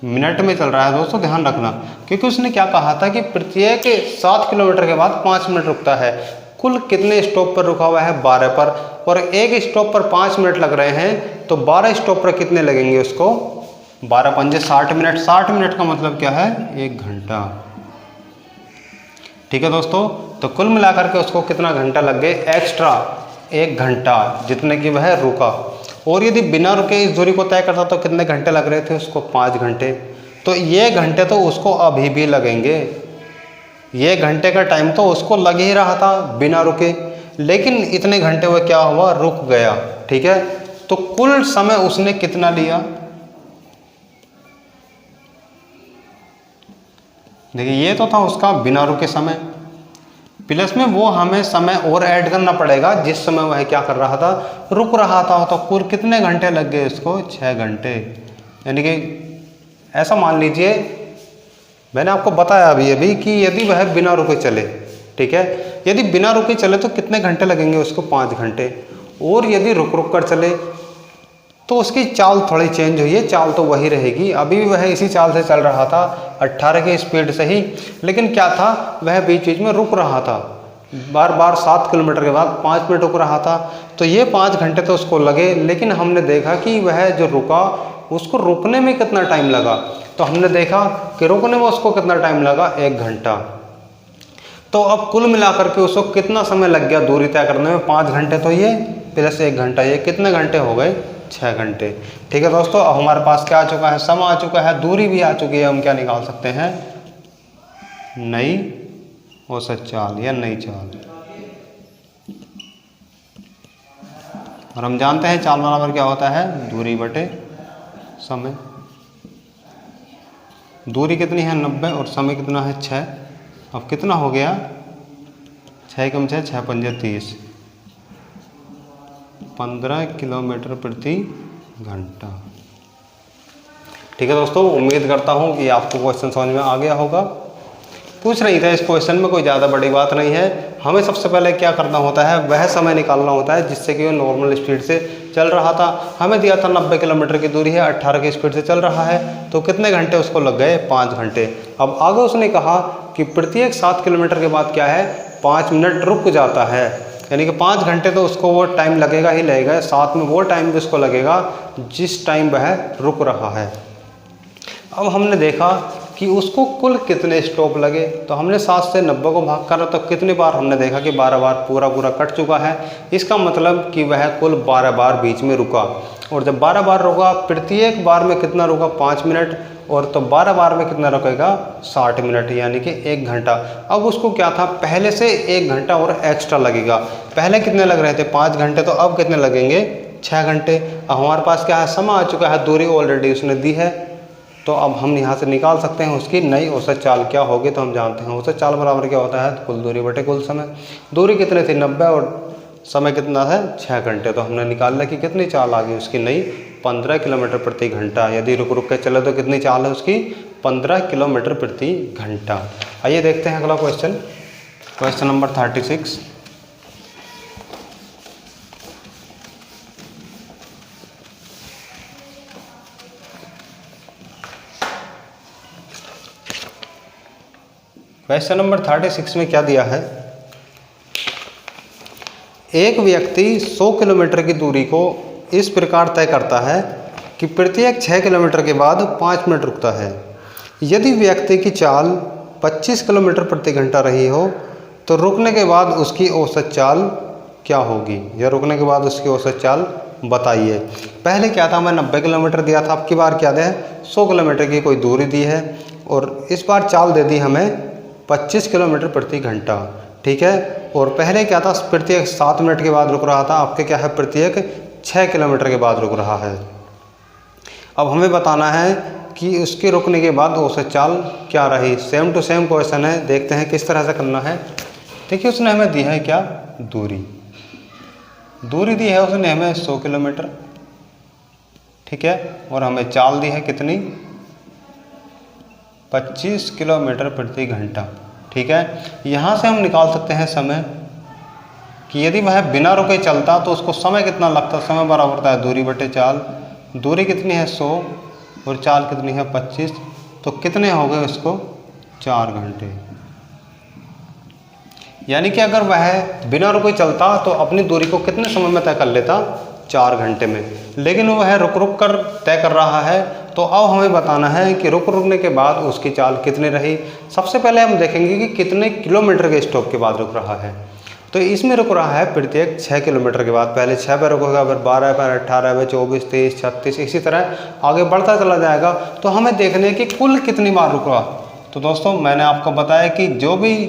मिनट में चल रहा है दोस्तों, ध्यान रखना, क्योंकि उसने क्या कहा था कि प्रत्येक 7 किलोमीटर के बाद 5 मिनट रुकता है। कुल कितने स्टॉप पर रुका हुआ है 12 पर, और एक स्टॉप पर 5 मिनट लग रहे हैं, तो 12 स्टॉप पर कितने लगेंगे उसको 12 पंजे 60 मिनट। 60 मिनट का मतलब क्या है 1 घंटा। ठीक है दोस्तों, तो कुल मिलाकर के उसको कितना घंटा लग गए एक्स्ट्रा 1 घंटा, जितने की वह रुका। और यदि बिना रुके इस दूरी को तय करता तो कितने घंटे लग रहे थे उसको 5 घंटे। तो ये घंटे तो उसको अभी भी लगेंगे, ये घंटे का टाइम तो उसको लग ही रहा था बिना रुके, लेकिन इतने घंटे वो क्या हुआ रुक गया। ठीक है, तो कुल समय उसने कितना लिया, देखिए ये तो था उसका बिना रुके समय, प्लस में वो हमें समय और ऐड करना पड़ेगा जिस समय वह क्या कर रहा था रुक रहा था। तो कुल कितने घंटे लग गए इसको 6 घंटे। यानी कि ऐसा मान लीजिए, मैंने आपको बताया अभी कि यदि वह बिना रुके चले, ठीक है, यदि बिना रुके चले तो कितने घंटे लगेंगे उसको 5 घंटे, और यदि रुक कर चले तो उसकी चाल थोड़ी चेंज हुई है, चाल तो वही रहेगी, अभी भी वह इसी चाल से चल रहा था 18 की स्पीड से ही, लेकिन क्या था वह बीच बीच में रुक रहा था, बार बार 7 किलोमीटर के बाद 5 मिनट रुक रहा था। तो ये 5 घंटे तो उसको लगे, लेकिन हमने देखा कि वह जो रुका उसको रुकने में कितना टाइम लगा, तो हमने देखा कि रुकने में उसको कितना टाइम लगा 1 घंटा। तो अब कुल मिलाकर के उसको कितना समय लग गया दूरी तय करने में 5 घंटे, तो ये प्लस 1 घंटा, ये कितने घंटे हो गए 6 घंटे। ठीक है दोस्तों, अब हमारे पास क्या आ चुका है, समय आ चुका है, दूरी भी आ चुकी है। हम क्या निकाल सकते हैं नई औसत चाल या नई चाल, और हम जानते हैं चाल बराबर क्या होता है दूरी बटे समय। दूरी कितनी है 90 और समय कितना है 6। अब कितना हो गया 6 कम 6 6 पंजे 30, 15 किलोमीटर प्रति घंटा। ठीक है दोस्तों, उम्मीद करता हूँ कि आपको क्वेश्चन समझ में आ गया होगा। पूछ रही था इस क्वेश्चन में कोई ज़्यादा बड़ी बात नहीं है, हमें सबसे पहले क्या करना होता है वह समय निकालना होता है जिससे कि वो नॉर्मल स्पीड से चल रहा था। हमें दिया था 90 किलोमीटर की दूरी है, 18 की स्पीड से चल रहा है, तो कितने घंटे उसको लग गए 5 घंटे। अब आगे उसने कहा कि प्रत्येक 7 किलोमीटर के बाद क्या है 5 मिनट रुक जाता है, यानी कि 5 घंटे तो उसको वो टाइम लगेगा ही लगेगा, साथ में वो टाइम भी उसको लगेगा जिस टाइम वह रुक रहा है। अब हमने देखा कि उसको कुल कितने स्टॉप लगे, तो हमने 7 से 90 को भाग करा तो कितनी बार हमने देखा कि 12 बार पूरा कट चुका है। इसका मतलब कि वह कुल 12 बार बीच में रुका, और जब 12 बार रुका प्रत्येक बार में कितना रुका 5 मिनट, और तो 12 बार में कितना रुकेगा 60 मिनट, यानी कि 1 घंटा। अब उसको क्या था पहले से 1 घंटा और एक्स्ट्रा लगेगा। पहले कितने लग रहे थे 5 घंटे, तो अब कितने लगेंगे 6 घंटे। अब हमारे पास क्या है समय आ चुका है, दूरी ऑलरेडी उसने दी है, तो अब हम यहाँ से निकाल सकते हैं उसकी नई औसत चाल क्या होगी। तो हम जानते हैं औसत चाल बराबर क्या होता है कुल दूरी बटे कुल समय। दूरी कितने थी 90 और समय कितना है 6 घंटे। तो हमने निकाला कि कितनी चाल आ गई उसकी नई 15 किलोमीटर प्रति घंटा। यदि रुक रुक के चले तो कितनी चाल है उसकी 15 किलोमीटर प्रति घंटा। आइए देखते हैं अगला question, question number 36। Question number 36 में क्या दिया है, एक व्यक्ति 100 किलोमीटर की दूरी को इस प्रकार तय करता है कि प्रत्येक 6 किलोमीटर के बाद 5 मिनट रुकता है। यदि व्यक्ति की चाल 25 किलोमीटर प्रति घंटा रही हो तो रुकने के बाद उसकी औसत चाल क्या होगी, या रुकने के बाद उसकी औसत चाल बताइए। पहले क्या था, मैं 90 किलोमीटर दिया था, अब की बार क्या है 100 किलोमीटर की कोई दूरी दी है और इस बार चाल दे दी हमें 25 किलोमीटर प्रति घंटा। ठीक है, और पहले क्या था प्रत्येक 7 मिनट के बाद रुक रहा था, आपके क्या है प्रत्येक 6 किलोमीटर के बाद रुक रहा है। अब हमें बताना है कि उसके रुकने के बाद औसत चाल क्या रही। सेम टू सेम क्वेश्चन है, देखते हैं किस तरह से करना है। देखिए उसने हमें दी है क्या, दूरी दी है उसने हमें 100 किलोमीटर, ठीक है, और हमें चाल दी है कितनी 25 किलोमीटर प्रति घंटा। ठीक है, यहाँ से हम निकाल सकते हैं समय कि यदि वह बिना रुके चलता तो उसको समय कितना लगता। समय बराबर होता है दूरी बटे चाल। दूरी कितनी है 100 और चाल कितनी है 25, तो कितने हो गए उसको 4 घंटे। यानी कि अगर वह बिना रुके चलता तो अपनी दूरी को कितने समय में तय कर लेता 4 घंटे में, लेकिन वह रुक रुक कर तय कर रहा है। तो अब हमें बताना है कि रुकने के बाद उसकी चाल कितनी रही। सबसे पहले हम देखेंगे कि कितने किलोमीटर के स्टॉप के बाद रुक रहा है। तो इसमें रुक रहा है प्रत्येक 6 किलोमीटर के बाद। पहले 6 पर रुकेगा, फिर 12 पर, 18 पर, 24, 23, 36, इसी तरह आगे बढ़ता चला जाएगा। तो हमें देखने कि कुल कितनी बार रुका। तो दोस्तों मैंने आपको बताया कि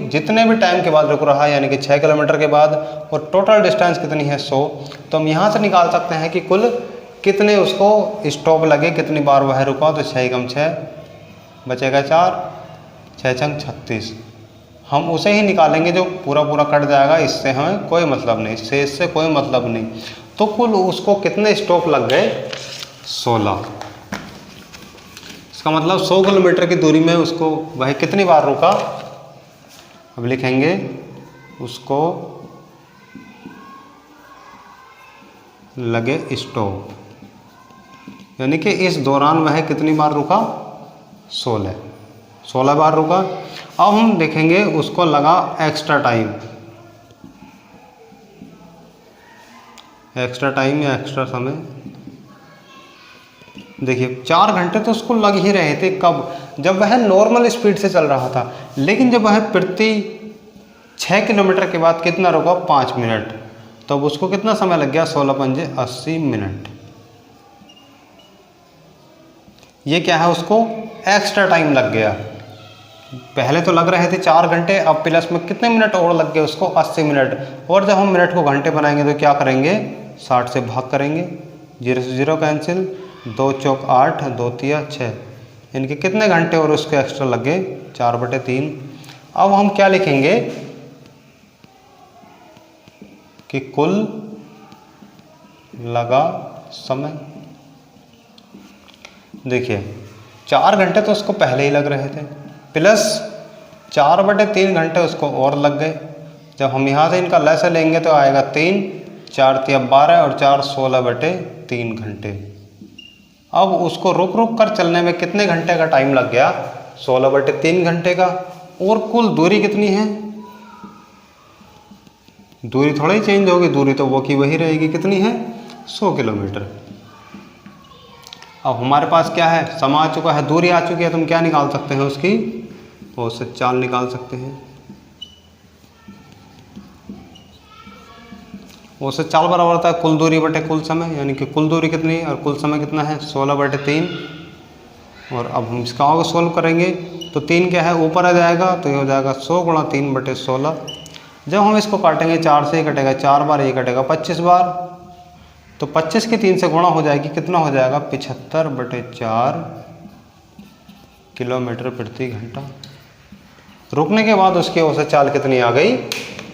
जितने भी टाइम के बाद रुक रहा है, यानी कि 6 किलोमीटर के बाद, और टोटल डिस्टेंस कितनी है 100, तो हम यहाँ से निकाल सकते हैं कि कुल कितने उसको स्टॉप लगे, कितनी बार वह रुका। तो 6 कम 6 बचेगा 4, 6 छंग 36। हम उसे ही निकालेंगे जो पूरा कट जाएगा, इससे हमें कोई मतलब नहीं, इससे कोई मतलब नहीं। तो कुल उसको कितने स्टॉप लग गए 16। इसका मतलब 100 किलोमीटर की दूरी में उसको वह कितनी बार रुका। अब लिखेंगे उसको लगे स्टॉप, यानी कि इस दौरान वह कितनी बार रुका 16 बार रुका। अब हम देखेंगे उसको लगा एक्स्ट्रा टाइम या एक्स्ट्रा समय। देखिए 4 घंटे तो उसको लग ही रहे थे, कब, जब वह नॉर्मल स्पीड से चल रहा था। लेकिन जब वह प्रति 6 किलोमीटर के बाद कितना रुका 5 मिनट, तब तो उसको कितना समय लग गया 16 पंजे 80 मिनट। ये क्या है, उसको एक्स्ट्रा टाइम लग गया। पहले तो लग रहे थे 4 घंटे, अब प्लस में कितने मिनट और लग गए उसको 80 मिनट। और जब हम मिनट को घंटे बनाएंगे तो क्या करेंगे 60 से भाग करेंगे, 0 से 0 कैंसिल, 2 चौक 8, 2 तिया 6, इनके कितने घंटे और उसके एक्स्ट्रा लग गए 4/3। अब हम क्या लिखेंगे कि कुल लगा समय। देखिए 4 घंटे तो उसको पहले ही लग रहे थे, प्लस 4/3 घंटे उसको और लग गए। जब हम यहाँ से इनका लैसा लेंगे तो आएगा 3, 4 तिया 12 और 4 16/3 घंटे। अब उसको रुक कर चलने में कितने घंटे का टाइम लग गया 16/3 घंटे का। और कुल दूरी कितनी है, दूरी थोड़ा ही चेंज होगी, दूरी तो वो की वही रहेगी, कितनी है 100 किलोमीटर। अब हमारे पास क्या है, समय आ चुका है, दूरी आ चुकी है, तो हम क्या निकाल सकते हैं उसकी औसत चाल निकाल सकते हैं। औसत चाल बराबर होता है कुल दूरी बटे कुल समय, यानी कि कुल दूरी कितनी और कुल समय कितना है 16/3। और अब हम इसका आगे सोल्व करेंगे तो 3 क्या है ऊपर आ जाएगा, तो ये हो जाएगा 100 × 3/16। जब हम इसको काटेंगे 4 से ही कटेगा, 4 बार ये कटेगा 25 बार, तो 25 की 3 से गुणा हो जाएगी, कितना हो जाएगा 75/4 किलोमीटर प्रति घंटा। रुकने के बाद उसकी औसत चाल कितनी आ गई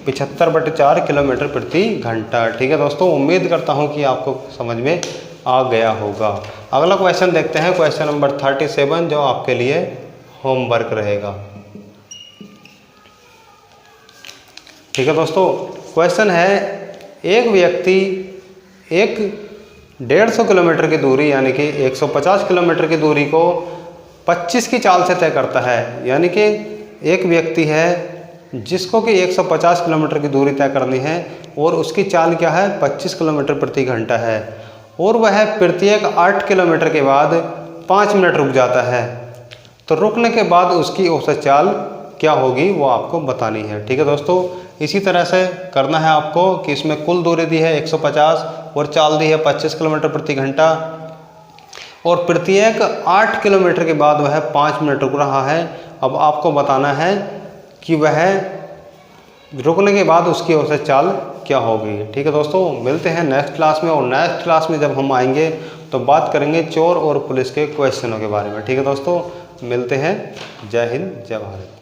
75/4 किलोमीटर प्रति घंटा। ठीक है दोस्तों, उम्मीद करता हूँ कि आपको समझ में आ गया होगा। अगला क्वेश्चन देखते हैं, क्वेश्चन नंबर 37, जो आपके लिए होमवर्क रहेगा। ठीक है दोस्तों, क्वेश्चन है, एक व्यक्ति एक 150 किलोमीटर की दूरी यानी कि 150 किलोमीटर की दूरी को 25 की चाल से तय करता है। यानी कि एक व्यक्ति है जिसको कि 150 किलोमीटर की दूरी तय करनी है और उसकी चाल क्या है, 25 किलोमीटर प्रति घंटा है, और वह प्रत्येक 8 किलोमीटर के बाद 5 मिनट रुक जाता है। तो रुकने के बाद उसकी औसत चाल क्या होगी वो आपको बतानी है। ठीक है दोस्तों, इसी तरह से करना है आपको कि इसमें कुल दूरी दी है 150 और चाल दी है 25 किलोमीटर प्रति घंटा, और प्रत्येक 8 किलोमीटर के बाद वह 5 मिनट रुक रहा है। अब आपको बताना है कि वह रुकने के बाद उसकी औसत चाल क्या होगी। ठीक है दोस्तों, मिलते हैं नेक्स्ट क्लास में, और नेक्स्ट क्लास में जब हम आएंगे तो बात करेंगे चोर और पुलिस के क्वेश्चनों के बारे में। ठीक है दोस्तों, मिलते हैं। जय हिंद, जय भारत।